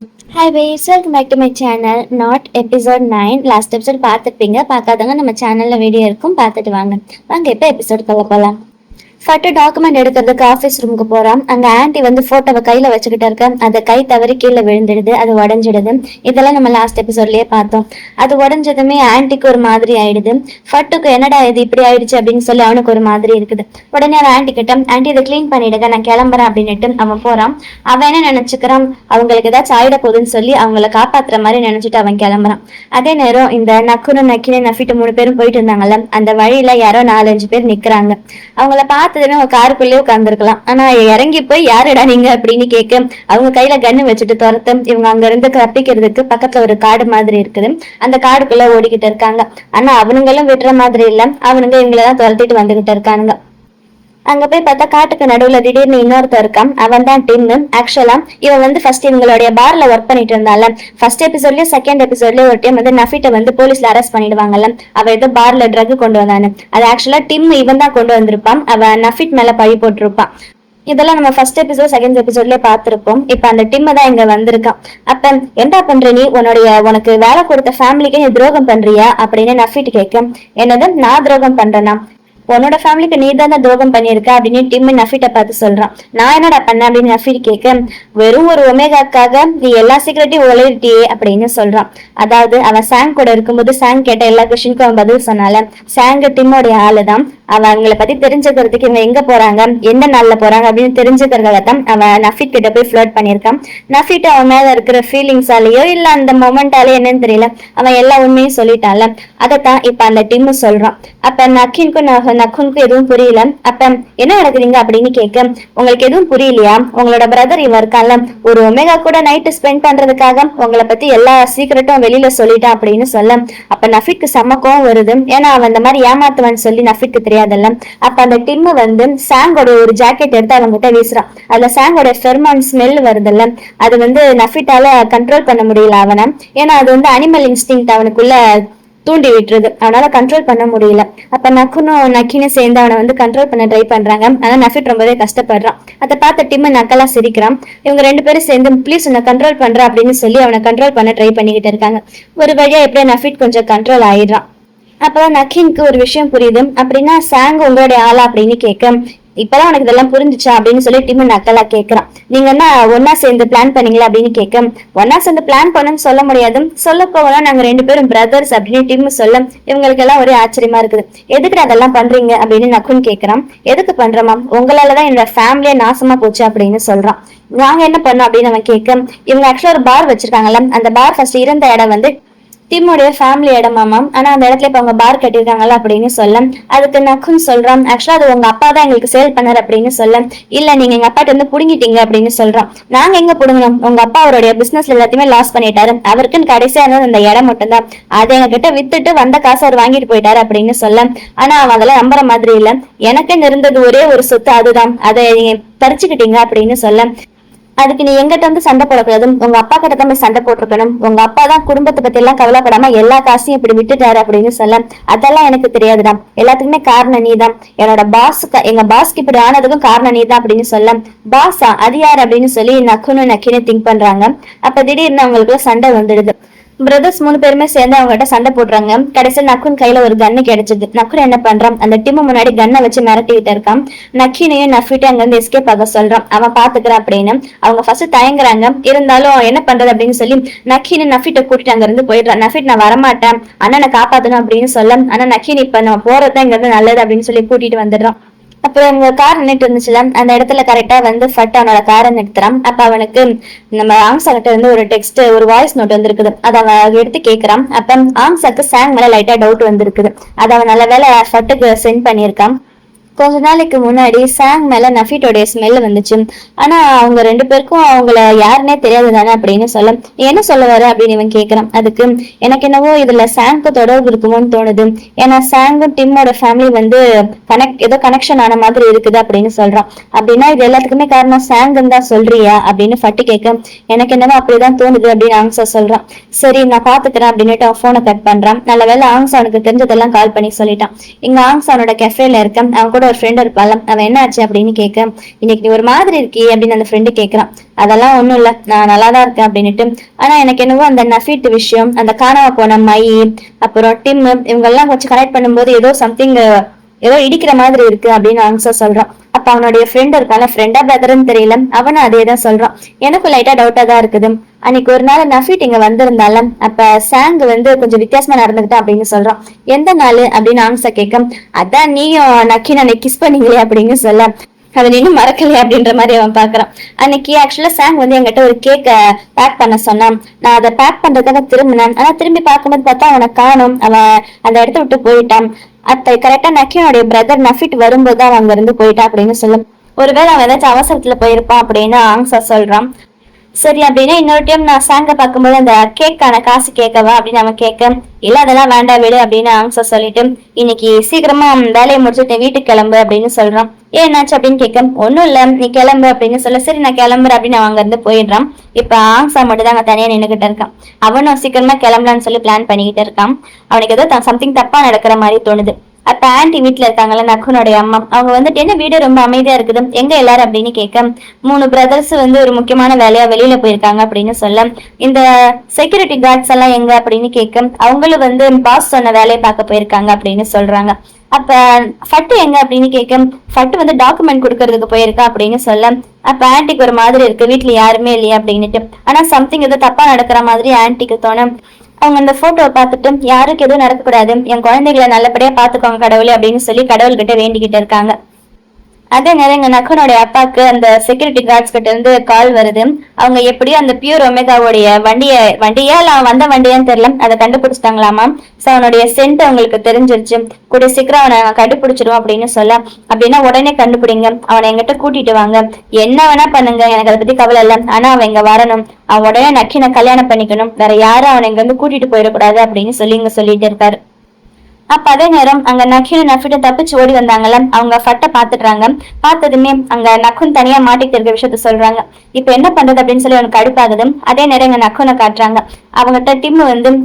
Hi guys, welcome back to my channel. Not episode 9. Last episode பார்த்துருப்பீங்க. பார்க்காதவங்க நம்ம சேனல்ல வீடியோ இருக்கும், பார்த்துட்டு வாங்க. வாங்க இப்போ எபிசோட் போகலாம். ஃபட்டு டாக்குமெண்ட் எடுக்கிறதுக்கு ஆஃபீஸ் ரூமுக்கு போறான். அங்க ஆன்ட்டி வந்து போட்டோவை கையில வச்சுக்கிட்டு இருக்க. அதை கை தவறி கீழே விழுந்துடுது, அது உடஞ்சிடுது. இதெல்லாம் நம்ம லாஸ்ட் எபிசோட்லயே பார்த்தோம். அது உடஞ்சதுமே ஆன்ட்டிக்கு ஒரு மாதிரி ஆயிடுது. ஃபட்டுக்கு என்னடா இது இப்படி ஆயிடுச்சு அப்படின்னு சொல்லி அவனுக்கு ஒரு மாதிரி இருக்குது. உடனே அவன் ஆன்ட்டி கிட்ட, ஆன்ட்டி இதை கிளீன் பண்ணிடுங்க, நான் கிளம்புறேன் அப்படின்னுட்டு அவன் போறான். அவன் என்ன நினைச்சுக்கிறான், அவங்களுக்கு ஏதாச்சும் ஆயிட போகுதுன்னு சொல்லி அவங்கள காப்பாத்துற மாதிரி நினைச்சிட்டு அவன் கிளம்புறான். அதே நேரம் இந்த நக்குனு நக்கினு நஃபிட்டு 3 பேரும் போயிட்டு இருந்தாங்கல்ல, அந்த வழியில யாரோ 4-5 பேர் நிக்கிறாங்க. அவங்கள பார்த்ததுமே அவங்க காருக்குள்ளேயே உட்காந்துருக்கலாம். ஆனா இறங்கி போய் யாருடா நீங்க அப்படின்னு கேட்க, அவங்க கையில கன்னு வச்சுட்டு துரத்து இவங்க அங்க இருந்து தப்பிக்கிறதுக்கு பக்கத்துல ஒரு காடு மாதிரி இருக்குது, அந்த காடுக்குள்ள ஓடிக்கிட்டு இருக்காங்க. ஆனா அவனுங்களும் விடுற மாதிரி இல்ல, அவனுங்க இவங்களதான் துரத்திட்டு வந்துகிட்டு இருக்கானுங்க. அங்க போய் பார்த்தா காட்டுக்கு நடுவுல திடீர்னு இன்னொருத்தர் இருக்கான். அவன் தான் டிம். ஆக்சுவலா இவன் வந்து ஃபர்ஸ்ட் இவங்களுடைய பார்ல ஒர்க் பண்ணிட்டு இருந்தால, ஃபர்ஸ்ட் எபிசோட்லயும் செகண்ட் எபிசோட்லயும் ஒரு டைம் வந்து நஃபிட்ட வந்து போலீஸ்ல அரெஸ்ட் பண்ணிடுவாங்கல்ல, அவ ஏதோ பார்ல ட்ரக் கொண்டு வந்தானு. அது ஆக்சுவலா டிம் இவன் தான் கொண்டு வந்திருப்பான். அவன் நஃபிட் மேல பழி போட்டிருப்பான். இதெல்லாம் நம்ம ஃபர்ஸ்ட் எபிசோட் செகண்ட் எபிசோட்லயே பார்த்திருப்போம். இப்ப அந்த டிம் தான் இங்க வந்திருக்கான். அப்ப என்ன பண்ற நீ, உனக்கு வேலை கொடுத்த ஃபேமிலிக்கு நீ துரோகம் பண்றியா அப்படின்னு நஃபிட் கேட்க, என்னது நான் துரோகம் பண்றேனா, உன்னோட ஃபேமிலிக்கு நீ தானே துரோகம் பண்ணிருக்க அப்படின்னு டிம் நஃபிட்ட பார்த்து சொல்றான். நான் என்னடா பண்ண அப்படின்னு நஃபிட் கேட்க, வெறும் ஒரு ஒமேகாக்காக நீ எல்லா சீக்கிரட்டையும் உளறிட்டியே அப்படின்னு சொல்றான். அதாவது அவன் சாங் கூட இருக்கும்போது சாங் கேட்ட எல்லா கொஸ்டினுக்கும் அவன் பதில் சொன்னால, சாங் டிம்மோடைய ஆளுதான். அவன் அவங்கள பத்தி தெரிஞ்சுக்கிறதுக்கு இவங்க எங்க போறாங்க, எந்த நாள்ல போறாங்க அப்படின்னு தெரிஞ்சுக்கிறதுக்காக தான் அவன் நஃபிட் கிட்ட போய் ஃபிளர்ட் பண்ணிருக்கான். நஃபிட் அவன் மேல இருக்கிற ஃபீலிங்ஸாலேயோ இல்ல அந்த மொமெண்டாலேயோ என்னன்னு தெரியல, அவன் எல்லா உண்மையும் சொல்லிட்டான்ல. அதைத்தான் இப்ப அந்த டிம் சொல்றான். அப்ப நக்குனுக்கும் எதுவும் புரியல. அப்ப என்ன நடக்குறீங்க அப்படின்னு கேட்க, உங்களுக்கு எதுவும் புரியலையா, உங்களோட பிரதர் இவன் இருக்கான்ல, ஒரு ஒமேகா கூட நைட்டு ஸ்பெண்ட் பண்றதுக்காக உங்களை பத்தி எல்லா சீக்கிரட்டும் வெளியில சொல்லிட்டான் அப்படின்னு சொல்ல, அப்ப நஃபிக்கு செம்மக்கம் வருது. ஏன்னா அவன் இந்த மாதிரி ஏமாத்துவான்னு சொல்லி நஃபிக்கு தெரியாதுல்ல. அப்ப அந்த டிம் வந்து சாங்கோட ஒரு ஜாக்கெட் எடுத்து அவங்ககிட்ட வீசுறான். அதுல சாங்கோட ஃபெர்மான் ஸ்மெல் வருதுல்ல, அது வந்து நஃபிட்டால கண்ட்ரோல் பண்ண முடியல அவனை. ஏன்னா அது வந்து அனிமல் இன்ஸ்டிங் அவனுக்குள்ள தூண்டி விட்டுருது, அவனால கண்ட்ரோல் பண்ண முடியல. அப்ப நக்கினும் சேர்ந்து அவனை வந்து கண்ட்ரோல் பண்ண ட்ரை பண்றாங்க. ஆனா நஃபிட் ரொம்பவே கஷ்டப்படுறான். அதை பார்த்த டிம் நக்கலா சிரிக்கிறான். இவங்க 2 பேரும் சேர்ந்து ப்ளீஸ் உன்னை கண்ட்ரோல் பண்ற அப்படின்னு சொல்லி அவனை கண்ட்ரோல் பண்ண ட்ரை பண்ணிக்கிட்டு இருக்காங்க. ஒரு வழியா எப்படியா நஃபிட் கொஞ்சம் கண்ட்ரோல் ஆயிடுறான். அப்பதான் நக்கினுக்கு ஒரு விஷயம் புரியுது. அப்படின்னா சாங் உங்களுடைய ஆளா அப்படின்னு கேட்க, இப்பதான் உனக்கு இதெல்லாம் புரிஞ்சுச்சா அப்படின்னு சொல்லி டிம் நக்கலா கேட்கறான். நீங்க என்ன ஒன்னா சேர்ந்து பிளான் பண்ணீங்களா அப்படின்னு கேட்க, ஒன்னா சேர்ந்து பிளான் பண்ணணும்னு சொல்ல முடியாது, சொல்ல போகலாம் நாங்க 2 பேரும் பிரதர்ஸ் அப்படின்னு டிம் சொல்ல, இவங்களுக்கு எல்லாம் ஒரே ஆச்சரியமா இருக்குது. எதுக்கு அதெல்லாம் பண்றீங்க அப்படின்னு நக்குன் கேட்கறான். எதுக்கு பண்றோமா, உங்களாலதான் என்னோட ஃபேமிலியே நாசமா போச்சு அப்படின்னு சொல்றான். நாங்க என்ன பண்ணோம் அப்படின்னு அவன் கேட்க, இவங்க ஆக்சுவலா ஒரு பார் வச்சிருக்காங்கல்ல, அந்த பார் ஃபர்ஸ்ட் இருந்த இடம் வந்து டிம்முடைய ஃபேமிலி இடமாமாம். ஆனா அந்த இடத்துல இப்ப அவங்க பார் கட்டிருக்காங்கல்ல அப்படின்னு சொல்ல, அதுக்கு நக்குன்னு சொல்றான், ஆக்சுவலா அது உங்க அப்பா தான் எங்களுக்கு சேல் பண்ணாரு அப்படின்னு சொல்ல, இல்ல நீங்க எங்க அப்பாட்ட வந்து புடுங்கிட்டீங்க அப்படின்னு சொல்றான். நாங்க எங்க புடுங்கணும், உங்க அப்பா அவருடைய பிசினஸ்ல எல்லாத்தையுமே லாஸ் பண்ணிட்டாரு, அவருக்குன்னு கடைசியா இருந்தது அந்த இடம் மட்டும்தான், அதை எங்க கிட்ட வித்துட்டு வந்த காசு அவர் வாங்கிட்டு போயிட்டாரு அப்படின்னு சொல்ல, ஆனா அவன் அதெல்லாம் நம்புற மாதிரி இல்ல, எனக்குன்னு இருந்தது ஒரே ஒரு சொத்து, அதுதான், அதை நீங்க பறிச்சுக்கிட்டீங்க அப்படின்னு சொல்ல, அதுக்கு நீ எங்கிட்ட வந்து சண்டை போடக்கூடாது, உங்க அப்பா கிட்ட தான் போய் சண்டை போட்டிருக்கணும், உங்க அப்பா தான் குடும்பத்தை பத்தி எல்லாம் கவலைப்படாம எல்லா காசையும் இப்படி விட்டுட்டாரு அப்படின்னு சொல்ல, அதெல்லாம் எனக்கு தெரியாதுடா, எல்லாத்துக்குமே காரணம் நீதான், என்னோட எங்க பாஸ்க்கு இப்படி ஆனதுக்கும் காரணம் நீதான் அப்படின்னு சொல்ல, பாஸா அது யார் அப்படின்னு சொல்லி நக்கின்னு திங்க் பண்றாங்க. அப்ப திடீர்னு அவங்களுக்கு சண்டை வந்துடுது. பிரதர்ஸ் 3 பேருமே சேர்ந்து அவங்க கிட்ட சண்டை போடுறாங்க. கடைசியில் நக்குன் கையில ஒரு கன்னு கிடைச்சது. நக்குன் என்ன பண்றான், அந்த டிம்மு முன்னாடி கன்னை வச்சு மிரட்டிக்கிட்டு இருக்கான். நக்கினையும் நஃபிட்டும் அங்க இருந்து எஸ்கேப் ஆக சொல்றான், அவன் பாத்துக்கிறான் அப்படின்னு. அவங்க ஃபர்ஸ்ட் தயங்குறாங்க, இருந்தாலும் என்ன பண்றது அப்படின்னு சொல்லி நக்கின்னு நஃபிட்ட கூட்டிட்டு அங்க இருந்து போயிடுறான். நஃபிட் நான் வரமாட்டேன், அண்ணனை காப்பாத்தணும் அப்படின்னு சொல்ல, ஆனா நக்கின் இப்ப நம்ம போறதுதான் இங்க இருந்து நல்லது அப்படின்னு சொல்லி கூட்டிட்டு வந்துடுறான். அப்புறம் அவங்க கார் நின்றுட்டு இருந்துச்சுல, அந்த இடத்துல கரெக்டா வந்து ஃபட் அவனோட காரை நிறுத்துறான். அப்ப அவனுக்கு நம்ம ஆங்ஸா கிட்ட இருந்து ஒரு டெக்ஸ்ட், ஒரு வாய்ஸ் நோட் வந்திருக்குது. அதை அவன் எடுத்து கேட்கறான். அப்ப ஆங்ஸாக்கு சாங் மேல லைட்டா டவுட் வந்திருக்குது. அதை அவன் நல்ல வேலை ஃபட்டுக்கு சென்ட் பண்ணியிருக்கான். கொஞ்ச நாளைக்கு முன்னாடி சாங் மேல நஃபிட்டோடைய ஸ்மெல் வந்துச்சு. ஆனா அவங்க 2 பேருக்கும் அவங்கள யாருன்னே தெரியாது தானே அப்படின்னு சொல்ல, என்ன சொல்ல வர அப்படின்னு இவன் கேட்கறான். அதுக்கு எனக்கு என்னவோ இதுல சாங்க்கு தொடர்பு இருக்குமோன்னு தோணுது, ஏன்னா சாங்கும் டிம்மோட ஃபேமிலி வந்து ஏதோ கனெக்ஷன் ஆன மாதிரி இருக்குது அப்படின்னு சொல்றான். அப்படின்னா இது எல்லாத்துக்குமே காரணம் சாங்குன்னு தான் சொல்றியா அப்படின்னு ஃபட்டு கேட்க, எனக்கு என்னவோ அப்படிதான் தோணுது அப்படின்னு ஆங்ஸா சொல்றான். சரி நான் பாத்துக்கிறேன் அப்படின்னுட்டு அவன் போனை கட் பண்றான். நல்ல வேலை ஆங்ஸா அவனுக்கு தெரிஞ்சதெல்லாம் கால் பண்ணி சொல்லிட்டான். இங்க ஆங்ஸா அவனோட கெஃபேல இருக்க, அவன் கூட ஒரு ஃப்ரெண்ட் இருப்பாள், அவன் என்ன ஆச்சு அப்படின்னு கேட்க, இன்னைக்கு நீ ஒரு மாதிரி இருக்கி அப்படின்னு அந்த ஃப்ரெண்டு கேட்கறான். அதெல்லாம் ஒண்ணும் இல்ல, நான் நல்லாதான் இருக்கேன் அப்படின்னுட்டு. ஆனா எனக்கு என்னவோ அந்த நஃபீட் விஷயம், அந்த காணாம போன மை, அப்புறம் டிம், இவங்க எல்லாம் கொஞ்சம் கனெக்ட் பண்ணும்போது ஏதோ சம்திங் ஏதோ இடிக்கிற மாதிரி இருக்கு அப்படின்னு ஆன்சர் சொல்றான். அப்ப அவனுடைய ஃப்ரெண்ட் இருக்கான, ஃப்ரெண்டா பிரதர்ன்னு தெரியல, அவனும் அதேதான் சொல்றான். எனக்கும் லைட்டா டவுட்டா தான் இருக்குது. அன்னைக்கு ஒரு நாள் நஃபீட் இங்க வந்திருந்தால, அப்ப சாங் கொஞ்சம் வித்தியாசமா நடந்துகிட்டான் அப்படின்னு சொல்றான். எந்த நாள் அப்படின்னு ஆன்சர் கேட்க, அதான் நீயும் நக்கீன் கிஸ் பண்ணீங்களே அப்படின்னு சொல்ல, அதை நீங்க மறக்கலையா அப்படின்ற மாதிரி அவன் பாக்குறான். அன்னைக்கு ஆக்சுவலா சாங் என்கிட்ட ஒரு கேக்க பேக் பண்ண சொன்னான். நான் அதை பேக் பண்றதுக்காக திரும்பினேன். ஆனா திரும்பி பார்க்கும்போது பார்த்தா அவனை காணும், அவன் அந்த இடத்த விட்டு போயிட்டான். அத்தை கரெக்டா நக்கியனுடைய பிரதர் நஃபிட் வரும்போது அவன் அங்க இருந்து போயிட்டா அப்படின்னு சொல்லும். ஒருவேளை அவன் ஏதாச்சும் அவசரத்துல போயிருப்பான் அப்படின்னு ஆன்சர் சொல்றான். சரி அப்படின்னா இன்னொரு டைம் நான் சாங்க பார்க்கும்போது அந்த கேக்கான காசு கேட்கவா அப்படின்னு அவன் கேட்க, இல்ல அதெல்லாம் வேண்டாம் விடு அப்படின்னு ஆன்சர் சொல்லிட்டு, இன்னைக்கு சீக்கிரமா வேலையை முடிச்சுட்டு வீட்டுக்கு கிளம்பு அப்படின்னு சொல்றான். என்னாச்சு அப்படின்னு கேட்க, ஒன்னும் இல்ல நீ கிளம்பு அப்படின்னு சொல்ல, சரி நான் கிளம்புறேன் அப்படின்னு அவன் அங்க இருந்து போயிடுறான். இப்ப ஆங்ஸா மட்டும் தான் அங்க தனியா நின்னுகிட்டு இருக்கான். அவனும் சீக்கிரமா கிளம்பலான்னு சொல்லி பிளான் பண்ணிக்கிட்டு இருக்கான். அவனுக்கு ஏதோ சம்திங் தப்பா நடக்கிற மாதிரி தோணுது. அப்ப ஆன்டி வீட்டுல இருக்காங்கல்ல, நக்குனுடைய அம்மா, அவங்க என்ன வீடு ரொம்ப அமைதியா இருக்குது, எங்க எல்லாரும் அப்படின்னு கேட்க, 3 பிரதர்ஸ் ஒரு முக்கியமான வேலையா வெளியில போயிருக்காங்க அப்படின்னு சொல்ல, இந்த செக்யூரிட்டி கார்ட்ஸ் எல்லாம் எங்க அப்படின்னு கேட்க, அவங்களும் பாஸ் சொன்ன வேலையை பார்க்க போயிருக்காங்க அப்படின்னு சொல்றாங்க. அப்ப ஃபட்டு எங்க அப்படின்னு கேட்க, ஃபட்டு டாக்குமெண்ட் கொடுக்கறதுக்கு போயிருக்கா அப்படின்னு சொல்ல, அப்ப ஆன்டிக்கு ஒரு மாதிரி இருக்கு, வீட்டுல யாருமே இல்லையா அப்படின்னுட்டு. ஆனா சம்திங் ஏதோ தப்பா நடக்கிற மாதிரி ஆன்டிக்கு தோண, அவங்க அந்த போட்டோவை பார்த்துட்டு யாருக்கு எதுவும் நடக்கக்கூடாது, என் குழந்தைகளை நல்லபடியா பாத்துக்கோங்க கடவுளே அப்படின்னு சொல்லி கடவுள்கிட்ட வேண்டிக்கிட்டு இருக்காங்க. அதே நேரம் எங்க நக்கனுடைய அப்பாவுக்கு அந்த செக்யூரிட்டி கார்ட்ஸ் கிட்ட இருந்து கால் வருது. அவங்க எப்படியும் அந்த பியூர் ஒமேகாவுடைய வண்டியா இல்ல வந்த வண்டியான்னு தெரியல, அதை கண்டுபிடிச்சிட்டாங்களாமா. சோ அவனுடைய சென்ட் அவங்களுக்கு தெரிஞ்சிருச்சு. கூடிய சீக்கிரம் அவனை கண்டுபிடிச்சிருவோம் அப்படின்னு சொல்ல, அப்படின்னா உடனே கண்டுபிடிங்க, அவனை எங்கிட்ட கூட்டிட்டு வாங்க, என்ன வேணா பண்ணுங்க, எனக்கு அதை பத்தி கவலை இல்லை, ஆனா அவன் இங்க வரணும், அவன் உடனே நக்கினை கல்யாணம் பண்ணிக்கணும், வேற யாரும் அவனை இங்க கூட்டிட்டு போயிடக்கூடாது அப்படின்னு இங்க சொல்லிட்டு இருக்காரு. அப்ப அதே நேரம் அங்க நக்கியும் நஃபிட்டும் தப்பிச்சு ஓடி வந்தாங்கல்ல, அவங்க ஃபட்டை பாத்துடுறாங்க. பார்த்ததுமே அங்க நக்குன் தனியா மாட்டிட்டு இருக்க விஷயத்த சொல்றாங்க. இப்ப என்ன பண்றது அப்படின்னு சொல்லி அவனுக்கு கடுப்பாகுது. அதே நேரம் எங்க நக்குனை காட்டுறாங்க. அவங்ககிட்ட டிம்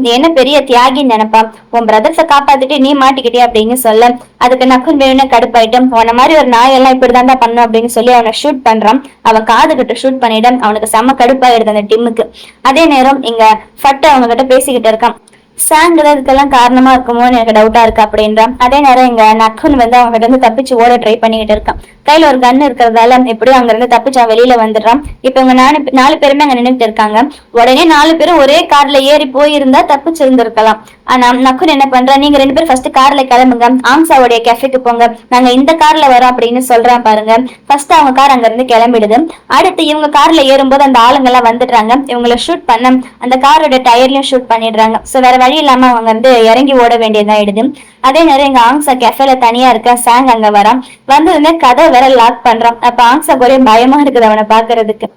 நீ என்ன பெரிய தியாகின்னு நினைப்பா, உன் பிரதர்ஸை காப்பாத்திட்டு நீ மாட்டிக்கிட்டே அப்படின்னு சொல்ல, அதுக்கு நக்குன் வேணும்னு கடுப்பாயிட்டும், உன மாதிரி ஒரு நாயெல்லாம் இப்படிதான் தான் பண்ணும் அப்படின்னு சொல்லி அவனை ஷூட் பண்றான். அவன் காதுகிட்ட ஷூட் பண்ணிடும். அவனுக்கு செம்ம கடுப்பாயிடுது அந்த டிம்முக்கு. அதே நேரம் இங்க ஃபட்டு அவங்க கிட்ட பேசிக்கிட்டு இருக்கான். சாங் இதுக்கெல்லாம் காரணமா இருக்குமோன்னு எனக்கு டவுட்டா இருக்கு அப்படின்றான். அதே நேரம் இங்க நக்குன் அவங்க கிட்ட இருந்து தப்பிச்சு ஓட ட்ரை பண்ணிக்கிட்டு இருக்கான். கையில ஒரு கன் இருக்கிறதால எப்படியும் அங்க இருந்து தப்பிச்சு அவன் வெளியில வந்துடுறான். இப்ப இவங்க 4 பேருமே அங்க நின்றுட்டு இருக்காங்க. உடனே 4 பேரும் ஒரே கார்ல ஏறி போயிருந்தா தப்பிச்சு இருந்திருக்கலாம். ஆனா நக்குன் என்ன பண்றான், நீங்க 2 பேரும் ஃபர்ஸ்ட் கார்ல கிளம்புங்க, ஆங்ஸாவுடைய கேஃபேக்கு போங்க, நாங்க இந்த கார்ல வரோம் அப்படின்னு சொல்றான் பாருங்க. ஃபர்ஸ்ட் அவங்க கார் அங்க இருந்து கிளம்பிடுது. அடுத்து இவங்க கார்ல ஏறும்போது அந்த ஆளுங்க எல்லாம் வந்துடுறாங்க. இவங்களை ஷூட் பண்ண அந்த காரோட டயர்லயும் ஷூட் பண்ணிடுறாங்க. சோ வேற வழி இல்லாம அவங்க இறங்கி ஓட வேண்டியதாயிடுது. அதே நேரம் எங்க ஆங்ஸா கெஃபேல தனியா இருக்க. சாங் அங்க வரான். வந்ததுமே கதை வேற லாக் பண்றான். அப்ப ஆங்ஸா ஒரே பயமா இருக்குது அவனை பாக்குறதுக்கு.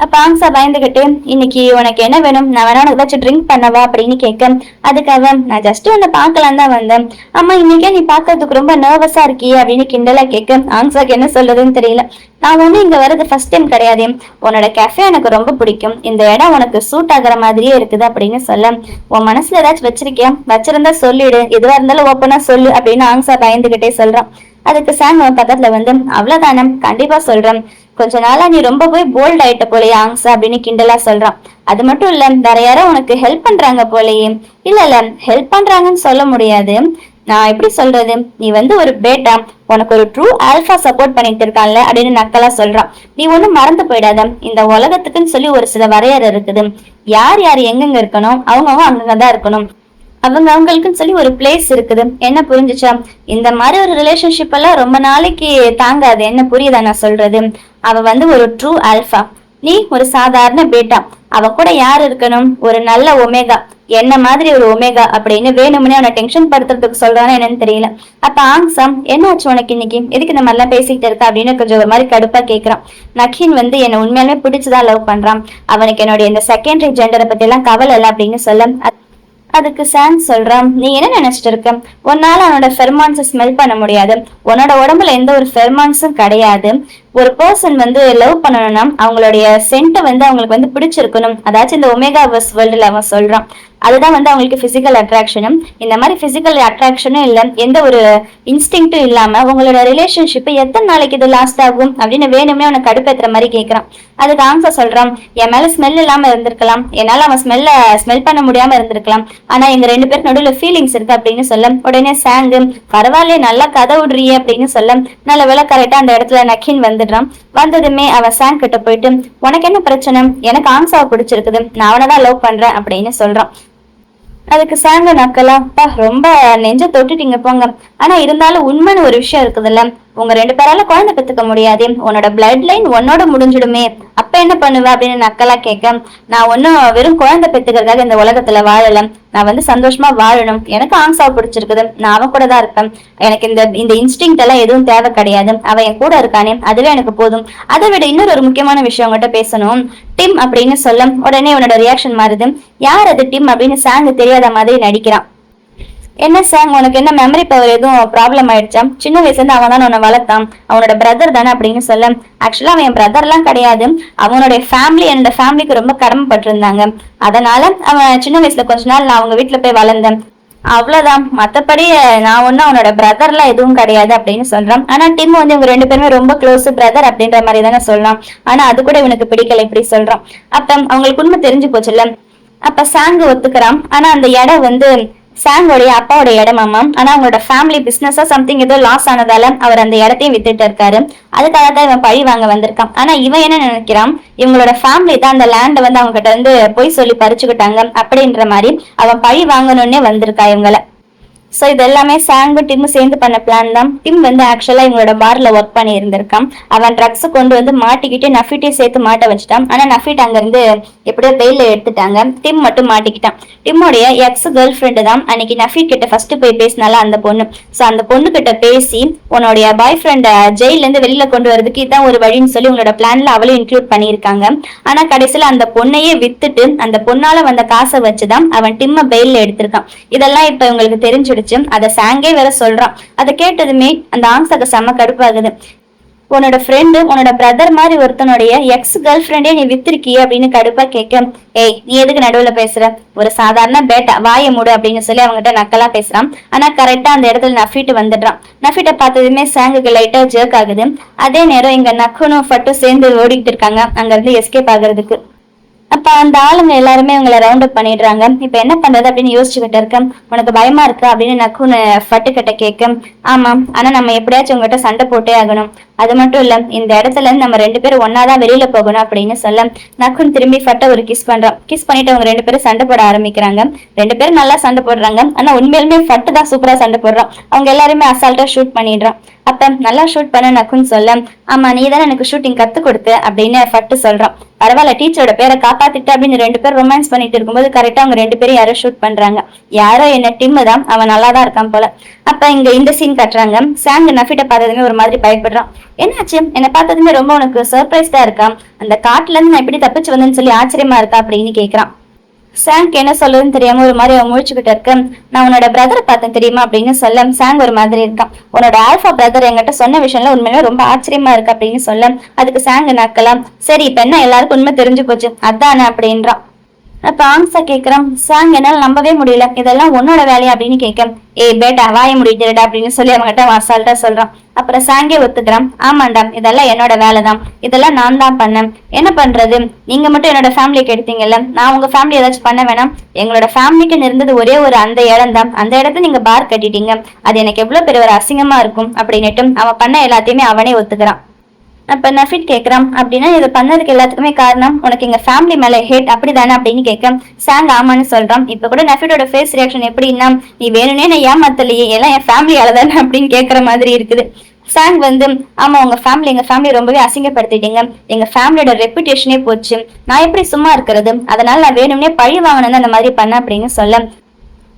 அப்ப ஆங்ஸா பயந்துகிட்டு, இன்னைக்கு உனக்கு என்ன வேணும், நான் வேணா உனக்கு ஏதாச்சும் ட்ரிங்க் பண்ணவா அப்படின்னு கேட்க, அதுக்காக நான் ஜஸ்ட் உன்னை பாக்கலாம் தான் வந்தேன், அம்மா இன்னைக்கே நீ பாக்குறதுக்கு ரொம்ப நர்வஸா இருக்கியே அப்படின்னு கிண்டலா கேட்க, ஆங்ஸாக்கு என்ன சொல்றதுன்னு தெரியல. நான் இங்க வர்றது ஃபர்ஸ்ட் டைம் கிடையாது, உன்னோட கேஃபே எனக்கு ரொம்ப பிடிக்கும், இந்த இடம் உனக்கு சூட் ஆகுற மாதிரியே இருக்குது அப்படின்னு சொல்ல, உன் மனசுல ஏதாச்சும் வச்சிருக்கியா, வச்சிருந்தா சொல்லிடு, எதுவா இருந்தாலும் ஓப்பனா சொல்லு அப்படின்னு ஆங்ஸா பயந்துகிட்டே சொல்றான். அதுக்கு சாங் பக்கத்துல அவ்வளவுதானே, கண்டிப்பா சொல்றேன், கொஞ்ச நாளா நீ ரொம்ப போய் போல்ட் ஆயிட்ட போலயே ஆங்ஸா அப்படின்னு கிண்டலா சொல்றான். அது மட்டும் இல்ல, வேற யாரோ உனக்கு ஹெல்ப் பண்றாங்க போலயே. இல்ல ஹெல்ப் பண்றாங்கன்னு சொல்ல முடியாது, நான் எப்படி சொல்றது, நீ ஒரு பேட்டா, உனக்கு ஒரு ட்ரூ ஆல்பா சப்போர்ட் பண்ணிட்டு இருக்கான்ல அப்படின்னு நக்கலா சொல்றான். நீ ஒண்ணும் மறந்து போயிடாத, இந்த உலகத்துக்குன்னு சொல்லி ஒரு சில வரையறை இருக்குது, யார் யார் எங்கெங்க இருக்கணும் அவங்கவுங்க அங்கங்கதான் இருக்கணும், அவங்களுக்குன்னு சொல்லி ஒரு பிளேஸ் இருக்குது, என்ன புரிஞ்சுச்சா, இந்த மாதிரி ஒரு ரிலேஷன்ஷிப் எல்லாம் ரொம்ப நாளைக்கு தாங்காது, என்ன புரியுதா நான் சொல்றது, அவ ஒரு ட்ரூ ஆல்பா, நீ ஒரு சாதாரண பேட்டா, அவ கூட யார் இருக்கணும், ஒரு நல்ல ஒமேகா, என்ன மாதிரி ஒரு ஒமேகா அப்படின்னு வேணும்னே அவனை டென்ஷன் படுத்துறதுக்கு சொல்றானு என்னன்னு தெரியல. அப்ப ஆங்ஸாம் என்னாச்சு உனக்கு இன்னைக்கு, எதுக்கு இந்த மாதிரிலாம் பேசிக்கிட்டு இருக்க அப்படின்னு கொஞ்சம் ஒரு மாதிரி கடுப்பா கேட்கிறான். நக்கீன் என்ன உண்மையாலுமே பிடிச்சுதான் லவ் பண்றான், அவனுக்கு என்னுடைய இந்த செகண்டரி ஜெண்டரை பத்தி எல்லாம் கவலை இல்லை அப்படின்னு சொல்ல, அதுக்கு சாங் சொல்றான், நீ என்ன நினைச்சிட்டு இருக்க, உன்னால அவனோட ஃபெர்மான்ஸை ஸ்மெல் பண்ண முடியாது, உன்னோட உடம்புல எந்த ஒரு ஃபெர்மான்ஸும் கிடையாது, ஒரு பர்சன் வந்து லவ் பண்ணணும்னா அவங்களுடைய சென்ட் வந்து அவங்களுக்கு வந்து பிடிச்சிருக்கணும். அதாச்சும் இந்த ஒமேகா வர்ஸ் வேர்ல்டுல அவன் சொல்றான். அதுதான் வந்து அவங்களுக்கு பிசிக்கல் அட்ராக்ஷனும். இந்த மாதிரி பிசிக்கல் அட்ராக்ஷனும் இல்ல, எந்த ஒரு இன்ஸ்டிங்டும் இல்லாம உங்களோட ரிலேஷன்ஷிப் எத்தனை நாளைக்கு இது லாஸ்ட் ஆகும் அப்படின்னு வேணும்னே அவனை கடுப்பேத்துற மாதிரி கேட்கறான். அதுக்கு ஆன்சர் சொல்றான், என் மேல ஸ்மெல் இல்லாம இருந்திருக்கலாம், என்னால அவன் ஸ்மெல் பண்ண முடியாம இருந்திருக்கலாம், ஆனா எங்க 2 பேருக்கு நடுவுல ஃபீலிங்ஸ் இருக்கு அப்படின்னு சொல்ல உடனே சாங்கு பரவாயில்ல நல்லா கதை விடுறிய அப்படின்னு சொல்ல நல்ல வேலை கரெக்டா அந்த இடத்துல நக்கின் வந்துடுறான். வந்ததுமே அவன் சாங் கிட்ட போயிட்டு உனக்கு என்ன பிரச்சனை, எனக்கு ஆன்சாவை பிடிச்சிருக்குது, நான் அவனதான் லவ் பண்றேன் அப்படின்னு சொல்றான். அதுக்கு சாங்க நக்கலாம், ரொம்ப நெஞ்ச தொட்டுட்டீங்க போங்க, ஆனா இருந்தாலும் உண்மைன்னு ஒரு விஷயம் இருக்குதுல்ல, உங்க 2 பேரால குழந்தை பெத்துக்க முடியாது, உன்னோட பிளட் லைன் உன்னோட முடிஞ்சிடுமே, அப்ப என்ன பண்ணுவ அப்படின்னு நக்கலா கேட்க, நான் ஒன்னும் வெறும் குழந்தை பெத்துக்கிறதுக்காக இந்த உலகத்துல வாழல, நான் வந்து சந்தோஷமா வாழணும், எனக்கு ஆன்சாவை பிடிச்சிருக்குது, நான் அவன் கூட தான் இருப்பேன், எனக்கு இந்த இன்ஸ்டிங் எல்லாம் எதுவும் தேவை கிடையாது, அவன் என் கூட இருக்கானே அதுவே எனக்கு போதும். அதை விட இன்னொரு ஒரு முக்கியமான விஷயம் உங்ககிட்ட பேசணும் டிம் அப்படின்னு சொல்ல உடனே உன்னோட ரியாக்ஷன் மாறுது. யார் அது டிம் அப்படின்னு சாங் தெரியாத மாதிரி நடிக்கிறான். என்ன சாங் உனக்கு என்ன மெமரி பவர் எதுவும் ப்ராப்ளம் ஆயிடுச்சா, சின்ன வயசுல இருந்து அவன் தான் உன்னை வளர்த்தான், அவனோட பிரதர் தானே அப்படின்னு சொல்ல ஆக்சுவலா அவன் என் பிரதர் எல்லாம் கிடையாது, அவனுடைய ஃபேமிலி என்னோட ஃபேமிலிக்கு ரொம்ப கடமைப்பட்டிருந்தாங்க, அதனால அவன் சின்ன வயசுல கொஞ்ச நாள் நான் அவங்க வீட்டுல போய் வளர்ந்தேன், அவ்வளவுதான், மத்தபடி நான் ஒன்னும் அவனோட பிரதர்லாம் எதுவும் கிடையாது அப்படின்னு சொல்றான். ஆனா டிம் வந்து இவங்க 2 பேருமே ரொம்ப க்ளோஸ் பிரதர் அப்படின்ற மாதிரி தானே சொல்லலாம், ஆனா அது கூட இவனுக்கு பிடிக்கல இப்படி சொல்றான். அப்ப அவங்களுக்கு உண்மை தெரிஞ்சு போச்சுல்ல. அப்ப சாங்கு ஒத்துக்கிறான். ஆனா அந்த இடம் வந்து சாங்கோடைய அப்பாவோட இடமாமா, ஆனா அவங்களோட ஃபேமிலி பிசினஸா சம்திங் ஏதோ லாஸ் ஆனதால அவர் அந்த இடத்தையும் வித்துட்டு இருக்காரு, அதுக்காக தான் இவன் பழி வாங்க வந்திருக்கான். ஆனா இவன் என்ன நினைக்கிறான், இவங்களோட ஃபேமிலி தான் அந்த லேண்டை வந்து அவங்க கிட்ட வந்து பொய் சொல்லி பறிச்சுக்கிட்டாங்க அப்படின்ற மாதிரி அவன் பழி வாங்கணும்னே வந்திருக்கா இவங்களை. சோ இது எல்லாமே சாங்கும் டிம்மும் சேர்ந்து பண்ண பிளான் தான். டிம் வந்து ஆக்சுவலா இவங்களோட பார்ல ஒர்க் பண்ணி இருந்திருக்கான். அவன் ட்ரக்ஸ் கொண்டு வந்து மாட்டிக்கிட்டு நஃபிட்டையும் சேர்த்து மாட்ட வச்சுட்டான். ஆனா நஃபிட் அங்க இருந்து எப்படியோ பெயில எடுத்துட்டாங்க. டிம் மட்டும் மாட்டிக்கிட்டான். டிம்முடைய எக்ஸ் கேர்ள் ஃப்ரெண்டு தான் அன்னைக்கு நஃபிட் கிட்ட ஃபர்ஸ்ட் போய் பேசினால அந்த பொண்ணு. சோ அந்த பொண்ணு கிட்ட பேசி உன்னுடைய பாய் ஃப்ரெண்ட ஜெயில இருந்து வெளியில கொண்டு வரதுக்கு இதான் ஒரு வழின்னு சொல்லி உங்களோட பிளான்ல அவளும் இன்க்ளூட் பண்ணியிருக்காங்க. ஆனா கடைசியில அந்த பொண்ணையே வித்துட்டு அந்த பொண்ணால வந்த காசை வச்சுதான் அவன் டிம்ம பெயில எடுத்திருக்கான். இதெல்லாம் இப்ப இவங்களுக்கு தெரிஞ்சிடுச்சு. அத சாங்கே வேற சொல்றான். அதை கேட்டதுமே அந்த ஆங்ஸாக்கு செம்ம கடுப்பாகுது. உன்னோட ஃப்ரெண்டு உன்னோட பிரதர் மாதிரி ஒருத்தனுடைய எக்ஸ் கேர்ள் ஃப்ரெண்டே நீ வித்திருக்கிய அப்படின்னு கடுப்பா கேட்க, ஏய் நீ எதுக்கு நடுவுல பேசுற, ஒரு சாதாரண பேட்டா வாய மூடு அப்படின்னு சொல்லி அவங்ககிட்ட நக்கலா பேசுறான். ஆனா கரெக்டா அந்த இடத்துல நஃபிட் வந்துடுறான். நஃபிட்ட பார்த்ததுமே சாங்குக்கு லைட்டா ஜர்க் ஆகுது. அதே நேரம் இங்க நக்குனும் ஃபட்டும் சேர்ந்து ஓடிக்கிட்டு இருக்காங்க அங்க இருந்து எஸ்கேப் ஆகுறதுக்கு. அப்ப அந்த ஆளுங்க எல்லாருமே இவங்களை ரவுண்ட் அப் பண்ணிடுறாங்க. இப்ப என்ன பண்றது அப்படின்னு யோசிச்சுக்கிட்டு இருக்கேன். உனக்கு பயமா இருக்கு அப்படின்னு நக்குன்னு ஃபட்டு கிட்ட கேட்க, ஆமா, ஆனா நம்ம எப்படியாச்சும் உங்ககிட்ட சண்டை போட்டே ஆகணும், அது மட்டும் இல்ல இந்த இடத்துல இருந்து நம்ம 2 பேரும் ஒன்னாதான் வெளியில போகணும் அப்படின்னு சொல்ல நக்குன் திரும்பி ஃபட்டை ஒரு கிஸ் பண்றான். கிஸ் பண்ணிட்டு அவங்க 2 பேரும் சண்டை போட ஆரம்பிக்கிறாங்க. 2 பேரும் நல்லா சண்டை போடுறாங்க. ஆனா உண்மையிலுமே ஃபட்டு தான் சூப்பரா சண்டை போடுறான். அவங்க எல்லாருமே அசால்ட்டா ஷூட் பண்ணிடுறான். அப்ப நல்லா ஷூட் பண்ண நக்குன்னு சொல்ல, ஆமா நீ தானே எனக்கு ஷூட்டிங் கத்து கொடுத்து அப்படின்னு ஃபட்டு சொல்றான். பரவாயில்ல டீச்சரோட பேரை காப்பாத்திட்டு அப்படின்னு 2 பேரும் ரொமான்ஸ் பண்ணிட்டு இருக்கும்போது கரெக்டா அவங்க 2 பேரும் யாரோ ஷூட் பண்றாங்க. யாரோ என்ன டிம் தான், அவன் நல்லாதான் இருக்கான் போல. அப்ப இங்க இந்த சீன் கட்டுறாங்க. சாங் நஃபிட்ட பார்த்ததுமே ஒரு மாதிரி பயப்படுறான். என்னாச்சு, என்ன பார்த்ததுமே ரொம்ப உனக்கு சர்ப்ரைஸ்டா இருக்கா, அந்த காட்டுல இருந்து நான் எப்படி தப்பிச்சு வந்தேன்னு சொல்லி ஆச்சரியமா இருக்கா அப்படின்னு கேக்குறான். சாங் என்ன சொல்லுதுன்னு தெரியாம ஒரு மாதிரி அவன் முழிச்சுக்கிட்டு இருக்க, நான் உன்னோட பிரதரை பார்த்தேன் தெரியுமா அப்படின்னு சொல்ல சாங் ஒரு மாதிரி இருக்கான். உன்னோட ஆல்பா பிரதர் என்கிட்ட சொன்ன விஷயம்ல உண்மையில ரொம்ப ஆச்சரியமா இருக்கு அப்படின்னு சொல்ல அதுக்கு சாங் நக்கலாம், சரி இப்ப என்ன எல்லாருக்கும் உண்மை தெரிஞ்சு போச்சு அதானே அப்படின்றான். அப்ப ஆன்சா கேக்குறான், சாங் என்னால நம்பவே முடியல, இதெல்லாம் உன்னோட வேலையா அப்படின்னு கேட்க, ஏய் பேட்டா வாய முடிக்கிறடா அப்படின்னு சொல்லி அவங்ககிட்ட அசால்ட்டா சொல்றான். அப்புறம் சாங்கே ஒத்துக்கிறான், ஆமாண்டா இதெல்லாம் என்னோட வேலைதான், இதெல்லாம் நான் தான் பண்ணேன், என்ன பண்றது, நீங்க மட்டும் என்னோட ஃபேமிலிக்கு எடுத்தீங்கல்ல, நான் உங்க ஃபேமிலி ஏதாச்சும் பண்ண வேணாம், எங்களோட ஃபேமிலிக்கு இருந்தது ஒரே ஒரு அந்த இடம் தான், அந்த இடத்த நீங்க பார் கட்டிட்டீங்க, அது எனக்கு எவ்வளவு பெரிய ஒரு அசிங்கமா இருக்கும் அப்படின்னுட்டு அவன் பண்ண எல்லாத்தையுமே அவனே ஒத்துக்கிறான். அப்ப நஃபிட் கேக்குறான், அப்படின்னா இதை பண்ணதுக்கு எல்லாத்துக்குமே காரணம் உனக்கு எங்க ஃபேமிலி மேல ஹேட் அப்படிதானே அப்படின்னு கேட்க சாங் ஆமான்னு சொல்றான். இப்ப கூட நஃபிட்டோட ஃபேஸ் ரியாக்ஷன் எப்படின்னா, நீ வேணும்னே நான் ஏமாத்தலையே, எல்லாம் என் ஃபேமிலியால தானே அப்படின்னு கேட்கற மாதிரி இருக்குது. சாங் வந்து, ஆமா உங்க ஃபேமிலி எங்க ஃபேமிலி ரொம்பவே அசிங்கப்படுத்திட்டீங்க, எங்க ஃபேமிலியோட ரெப்புடேஷனே போச்சு, நான் எப்படி சும்மா இருக்கிறது, அதனால நான் வேணும்னே பழி வாங்கினது அந்த மாதிரி பண்ண அப்படின்னு சொல்ல,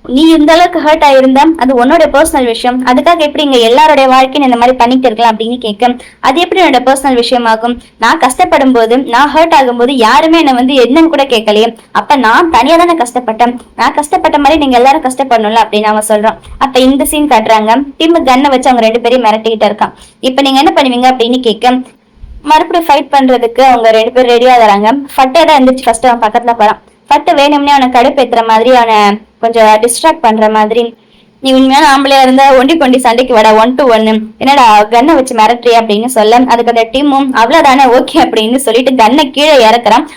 நீ இந்த அளவுக்கு ஹர்ட் ஆயிருந்தா அது உன்னோட பர்சனல் விஷயம், அதுக்காக எப்படி இங்க எல்லாரோட வாழ்க்கையும் இந்த மாதிரி பண்ணிட்டு இருக்கலாம் அப்படின்னு கேட்க, அது எப்படி என்னோட பர்சனல் விஷயமாகும், நான் கஷ்டப்படும் போது நான் ஹர்ட் ஆகும் போது யாருமே என்ன வந்து என்னன்னு கூட கேட்கலையே, அப்ப நான் தனியா தானே கஷ்டப்பட்டேன், நான் கஷ்டப்பட்ட மாதிரி நீங்க எல்லாரும் கஷ்டப்படணும்ல அப்படின்னு அவன் சொல்றான். அப்ப இந்த சீன் காட்டுறாங்க. டிம் கன்னை வச்சு அவங்க 2 பேரையும் மிரட்டிக்கிட்டு இருக்கான். இப்ப நீங்க என்ன பண்ணுவீங்க அப்படின்னு கேட்க, மறுபடியும் ஃபைட் பண்றதுக்கு அவங்க 2 பேரும் ரெடியா வராங்க. ஃபட்டே தான் எந்திரிச்சு ஃபர்ஸ்ட் அவன் பக்கத்துல போறான். ஃபட்டு வேணும்னே அவனை கடுப்பேத்துற மாதிரி, அவனை கொஞ்சம் டிஸ்ட்ராக்ட் பண்ற மாதிரி, நீ உண்மையான ஆம்பளையா இருந்தா ஒண்டி கொண்டி சண்டைக்கு வட 1 to 1, என்னடா கன்னை வச்சு மிரட்டுறிய அப்படின்னு சொல்ல, அதுக்கு அந்த டீமும் அவ்வளவுதானே ஓகே அப்படின்னு சொல்லிட்டு கன்னை கீழே இறக்குறான்.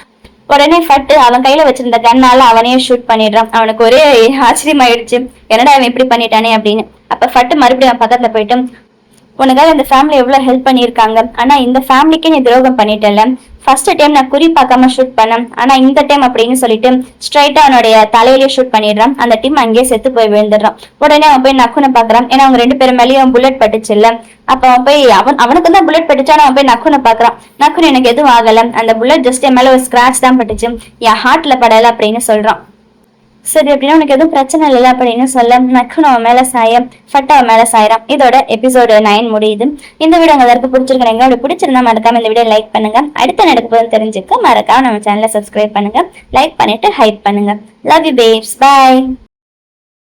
உடனே ஃபட்டு அவன் கையில வச்சிருந்த கன்னால அவனையே ஷூட் பண்ணிடுறான். அவனுக்கு ஒரே ஆச்சரியமாயிடுச்சு, என்னடா அவன் இப்படி பண்ணிட்டானே அப்படின்னு. அப்ப ஃபட்டு மறுபடியும் அவன் பக்கத்துல போயிட்டு, உனக்காக இந்த ஃபேமிலி எவ்வளவு ஹெல்ப் பண்ணியிருக்காங்க, ஆனா இந்த ஃபேமிலிக்கே நீ துரோகம் பண்ணிட்டல. ஃபர்ஸ்ட் டைம் நான் குறி பார்க்காம ஷூட் பண்ணேன், ஆனா இந்த டைம் அப்படின்னு சொல்லிட்டு ஸ்ட்ரைட்டா அவனுடைய தலையிலேயே ஷூட் பண்ணிடுறான். அந்த டீம் அங்கேயே செத்து போய் விழுந்துடுறான். உடனே அவன் போய் நக்குனை பாக்குறான். ஏன்னா அவங்க 2 பேரும் மேலேயும் புல்லட் பட்டுச்சு இல்ல. அப்ப அவன் போய் அவனுக்கு தான் புல்லட் பட்டுச்சான். அவன் போய் நக்குனை பாக்குறான். நக்குனு எனக்கு எதுவும் ஆகல, அந்த புல்லட் ஜஸ்ட் என் மேல ஒரு ஸ்கிராச் தான் பட்டுச்சு, என் ஹார்ட்ல படல அப்படின்னு சொல்றான். சரி அப்படின்னா உனக்கு எதுவும் பிரச்சனை இல்லை அப்படின்னு சொல்ல, நக்குன்னு அவன் மேல சாய, ஃபட்டு அவன் மேல சாயிறான். இதோட எபிசோடு 9 முடியுது. இந்த வீடியோ உங்களுக்கு பிடிச்சிருக்கீங்க. அப்படி பிடிச்சிருந்தா மறக்காம இந்த வீடியோ லைக் பண்ணுங்க. அடுத்த நடக்க போதும் தெரிஞ்சுக்க மறக்காம நம்ம சேனலை சப்ஸ்கிரைப் பண்ணுங்க, லைக் பண்ணிட்டு ஹைப் பண்ணுங்க. Love you babes, by.